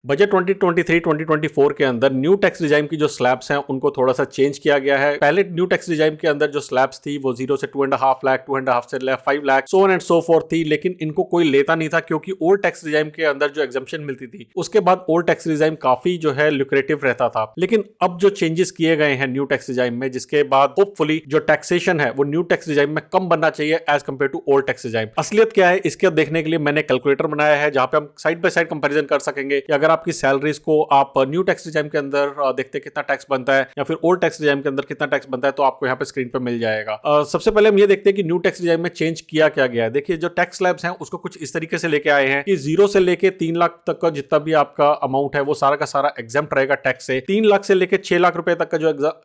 Budget 2023-2024 के अंदर new tax regime की जो स्लैब्स हैं उनको थोड़ा सा चेंज किया गया है। पहले न्यू टैक्स रिजाइम के अंदर जो स्लैब्स थी वो 0 से 2.5 लाख, 2.5 से 5 lakh, so on and so fourth थी, लेकिन इनको कोई लेता नहीं था क्योंकि ओल्ड टैक्स रिजाइम के अंदर जो एग्जम्पशन मिलती थी उसके बाद ओल्ड टैक्स रिजाइम काफी जो है ल्यूक्रेटिव रहता था। लेकिन अब जो चेंजेस किए गए हैं न्यू टैक्स रिजाइम में, जिसके बाद होपफुली जो टैक्सेशन है वो न्यू टैक्स रिजाइम में कम बनना चाहिए as compare to old tax regime. असलियत क्या है इसके देखने के लिए मैंने कैलकुलेटर बनाया है जहां पे हम साइड बाय साइड कंपैरिजन कर सकेंगे कि अगर आपकी सैलरीज को आप न्यू टैक्स रिजाइम के अंदर देखते कितना टैक्स बनता है या फिर ओल्ड टैक्स रिजाइम के अंदर कितना टैक्स बनता है, तो आपको यहाँ पे स्क्रीन पे मिल जाएगा। सबसे पहले हम ये देखते हैं कि न्यू टैक्स रिजाइम में चेंज किया क्या गया है। देखिए जो टैक्स स्लैब्स हैं उसको कुछ इस तरीके से लेके आए हैं कि 0 से लेके 3 लाख तक का जितना भी आपका अमाउंट है वो सारा का सारा एग्जेम्प्ट रहेगा टैक्स से। 3 लाख से लेके 6 लाख रुपए तक का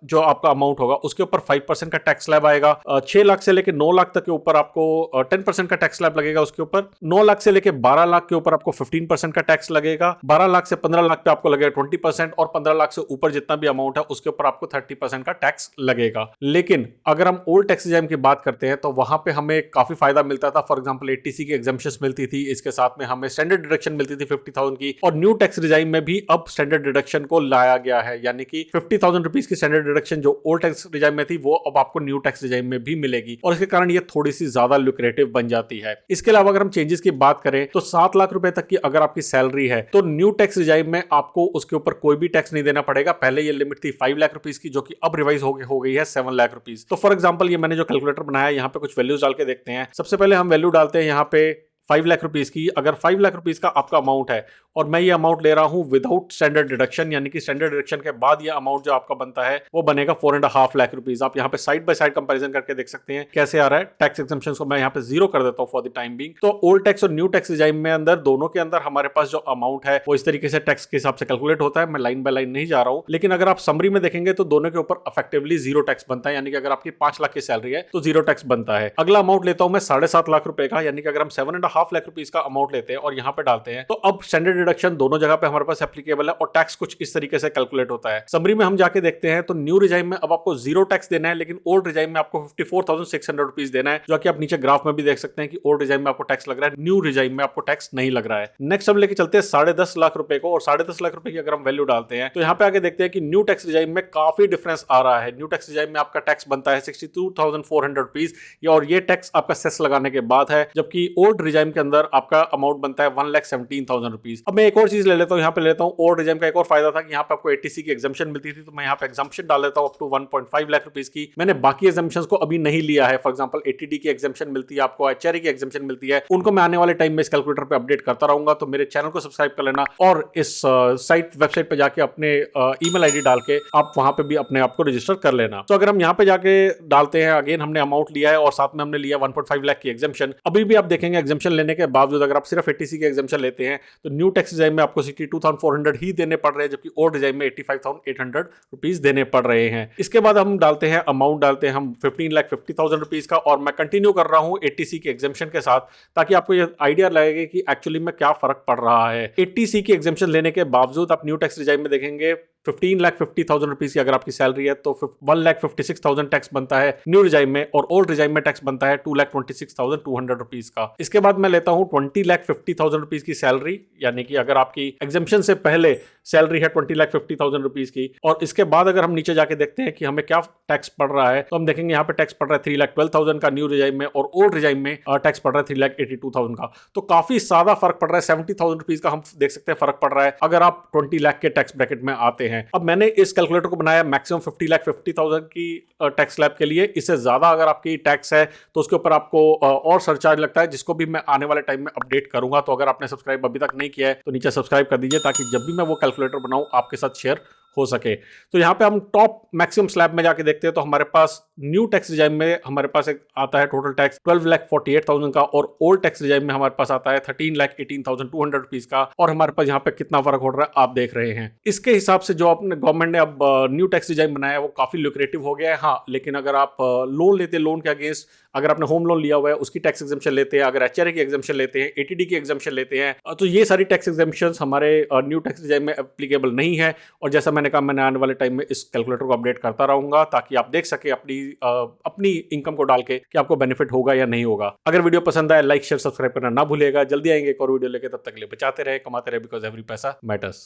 जो आपका अमाउंट होगा उसके ऊपर 5% का टैक्स स्लैब आएगा। 6 लाख से लेके 9 लाख तक के ऊपर आपको 10% का टैक्स स्लैब लगेगा उसके ऊपर। 9 लाख से लेके 12 लाख के ऊपर आपको 15% का टैक्स लगेगा। 12 लाख से 15 लाख पे आपको लगेगा 20% और 15 लाख से ऊपर जितना भी अमाउंट है उसके ऊपर आपको 30% का टैक्स लगेगा। लेकिन अगर हम ओल्ड टैक्स रिजाइम की बात करते हैं तो वहां पे हमें काफी फायदा मिलता था। फॉर एग्जांपल 80C की एग्जम्पशंस मिलती थी, इसके साथ में हमें स्टैंडर्ड डिडक्शन मिलती थी 50,000 की। और न्यू टैक्स रिजाइम में भी अब स्टैंडर्ड डिडक्शन को लाया गया है, यानी कि 50,000 रुपीज की स्टैंडर्ड डिडक्शन जो ओल्ड टैक्स रिजाइम में थी वो अब आपको न्यू टैक्स रिजाइम में भी मिलेगी और इसके कारण ये थोड़ी सी ज्यादा ल्यूक्रेटिव बन जाती है। इसके अलावा अगर हम चेंजेस की बात करें तो 7 लाख रुपए तक की अगर आपकी सैलरी है तो न्यू टैक्स रिजाइम में आपको उसके ऊपर कोई भी टैक्स नहीं देना पड़ेगा। पहले ये लिमिट थी 5 लाख रुपीस की जो कि अब रिवाइज हो गई है 7 लाख रुपीस। तो फॉर एग्जांपल ये मैंने जो कैलकुलेटर बनाया है यहाँ पे कुछ वैल्यूज डाल के देखते हैं। सबसे पहले हम वैल्यू डालते हैं यहाँ पे 5 लाख रुपीस की। अगर 5 लाख रुपीस का आपका अमाउंट है और मैं ये अमाउंट ले रहा हूं विदाउट स्टैंडर्ड डिडक्शन, यानी कि स्टैंडर्ड डिडक्शन के बाद ये अमाउंट जो आपका बनता है वो बनेगा 4.5 लाख रुपीस। आप यहाँ पे साइड बाय साइड कंपैरिजन करके देख सकते हैं कैसे आ रहा है। टैक्स एग्जम्पशंस को मैं यहाँ पे 0 कर देता हूँ फॉर द टाइम बीइंग। तो ओल्ड टैक्स और न्यू टैक्स रिजाइम में अंदर दोनों के अंदर हमारे पास जो अमाउंट है वो इस तरीके से टैक्स के हिसाब से कैलकुलेट होता है। मैं लाइन बाय लाइन नहीं जा रहा हूँ, लेकिन अगर आप समरी में देखेंगे तो दोनों के ऊपर इफेक्टिवली 0 टैक्स बनता है, यानी कि अगर आपकी 5 लाख की सैलरी है तो 0 टैक्स बनता है। अगला अमाउंट लेता हूं मैं 7.5 लाख रुपए का, यानी कि अगर हम 7.5 लाख रुपीस का अमाउंट लेते हैं और यहाँ पे डालते हैं तो अब स्टैंडर्ड डिडक्शन दोनों जगह पे हमारे पास एप्लीकेबल है और टैक्स कुछ इस तरीके से कैलकुलेट होता है। समरी में हम जाके देखते हैं तो न्यू रिजाइम में अब आपको 0 टैक्स देना है, लेकिन ओल्ड रिजाइम में आपको 54,600 रुपीस देना है, जो कि आप नीचे ग्राफ में भी देख सकते हैं कि ओल्ड रिजाइम में आपको टैक्स लग रहा है, न्यू रिजाइम में आपको टैक्स नहीं लग रहा है। नेक्स्ट हम लेके चलते हैं 10.5 लाख रुपए को, और 10.5 लाख रुपए की अगर हम वैल्यू डालते हैं तो यहाँ पे आगे देखते हैं कि न्यू टैक्स रिजाइम में काफी डिफरेंस आ रहा है। न्यू टैक्स रिजाइम में आपका टैक्स बनता है 62,400 रुपीस, और ये टैक्स आपका सेस लगाने के बाद है, जबकि ओल्ड रिजाइम के अंदर आपका अमाउंट बनता है 1,17,000 रुपीस। अब मैं एक और चीज ले लेता हूँ, यहाँ पे लेता हूँ ओल्ड रिजाइम का एक और फायदा था कि यहाँ पे आपको 80C की एग्जम्पशन मिलती थी, तो मैं यहाँ पे एग्जम्पशन डाल देता हूँ अप टू 1.5 लाख रुपीस की। मैंने बाकी एग्जम्पशंस को अभी नहीं लिया है। फॉर एग्जांपल 80D की एग्जम्पशन मिलती है आपको, HRA की एग्जम्पशन मिलती है, उनको मैं आने वाले टाइम में इस कैलकुलेटर पे अपडेट करता रहूंगा। तो मेरे चैनल को सब्सक्राइब कर लेना और इस वेबसाइट पे जाके अपने ईमेल आईडी डाल के आप वहां पे भी अपने आप को रजिस्टर कर लेना। तो अगर हम यहाँ पे जाके डालते हैं, अगेन हमने अमाउंट लिया है और साथ में हमने लिया 1.5 लाख की एग्जम्पशन। अभी भी आप देखेंगे एग्जम्पशन लेने के बावजूद अगर आप सिर्फ 80C की एग्जम्पशन लेते हैं तो न्यू टैक्स रिजाइम में आपको 62,400 ही देने पड़ रहे हैं, जबकि ओल्ड रिजाइम में 85,800 रुपीस देने पड़ रहे हैं। इसके बाद हम डालते हैं अमाउंट, डालते हैं हम 15,50,000 रुपीस का, और मैं कंटिन्यू कर रहा हूं 80C की एग्जम्पशन के साथ, ताकि आपको ये आइडिया लगेगा कि एक्चुअली में क्या फर्क पड़ रहा है। 80C की एग्जम्पशन लेने के बावजूद आप न्यू टैक्स रिजाइम में देखेंगे 15,50,000 रुपीस की अगर आपकी सैलरी है तो 1,56,000 टैक्स बनता है न्यू रिजाइम में, और ओल्ड रिजाइम में टैक्स बनता है 2,26,200 रुपीस का। इसके बाद मैं लेता हूं 20,50,000 रुपीस की सैलरी, यानी कि अगर आपकी एग्जम्पशन से पहले सैलरी है 20,50,000 रुपीस की, और इसके बाद अगर हम नीचे जाके देखते हैं कि हमें क्या टैक्स पड़ रहा है, तो हम देखेंगे यहाँ पे टैक्स पड़ रहा है 3,12,000 का न्यू रिजाइम में, और ओल्ड रिजाइम में टैक्स पड़ रहा है 3,82,000 का। तो काफी ज्यादा फर्क पड़ रहा है, 70,000 रुपीस का हम देख सकते हैं फर्क पड़ रहा है अगर आप 20 लाख के टैक्स ब्रैकेट में आते हैं। अब मैंने इस कैलकुलेटर को बनाया मैक्सिमम 50,50,000 की टैक्स स्लैब के लिए। इससे ज्यादा अगर आपकी टैक्स है तो उसके ऊपर आपको और सरचार्ज लगता है, जिसको भी मैं आने वाले टाइम में अपडेट करूंगा। तो अगर आपने सब्सक्राइब अभी तक नहीं किया है तो नीचे सब्सक्राइब कर दीजिए, ताकि जब भी मैं वो कैलकुलेटर बनाऊं आपके साथ शेयर हो सके। तो यहाँ पे हम टॉप मैक्सिमम स्लैब में जाके देखते हैं तो हमारे पास न्यू टैक्स रिजाइम में हमारे पास एक आता है टोटल टैक्स 12,48,000 का, और ओल्ड टैक्स रिजाइम में हमारे पास आता है 13,18,200 रुपीस का। और हमारे पास यहाँ पे कितना फर्क हो रहा है आप देख रहे हैं। इसके हिसाब से जो अपने गवर्नमेंट ने अब न्यू टैक्स रिजाइम बनाया है वो काफी ल्यूक्रेटिव हो गया है। हाँ, लेकिन अगर आप लोन लेते हैं, लोन के अगेंस्ट अगर आपने होम लोन लिया हुआ है उसकी टैक्स एग्जम्पशन लेते हैं, अगर HRA की एग्जम्पशन लेते हैं, ATD की एग्जम्पशन लेते हैं, तो ये सारी टैक्स एग्जम्पशंस हमारे न्यू टैक्स रिजाइम में एप्लीकेबल नहीं है। और जैसा मैंने कहा, मैंने आने वाले टाइम में इस कैलकुलेटर को अपडेट करता रहूंगा, ताकि आप देख सके अपनी इनकम को डाल के कि आपको बेनिफिट होगा या नहीं होगा। अगर वीडियो पसंद आए, लाइक शेयर सब्सक्राइब करना ना भूलिएगा। जल्दी आएंगे एक और वीडियो लेके, तब तक के लिए बचाते रहे, कमाते रहे, बिकॉज एवरी पैसा मैटर्स।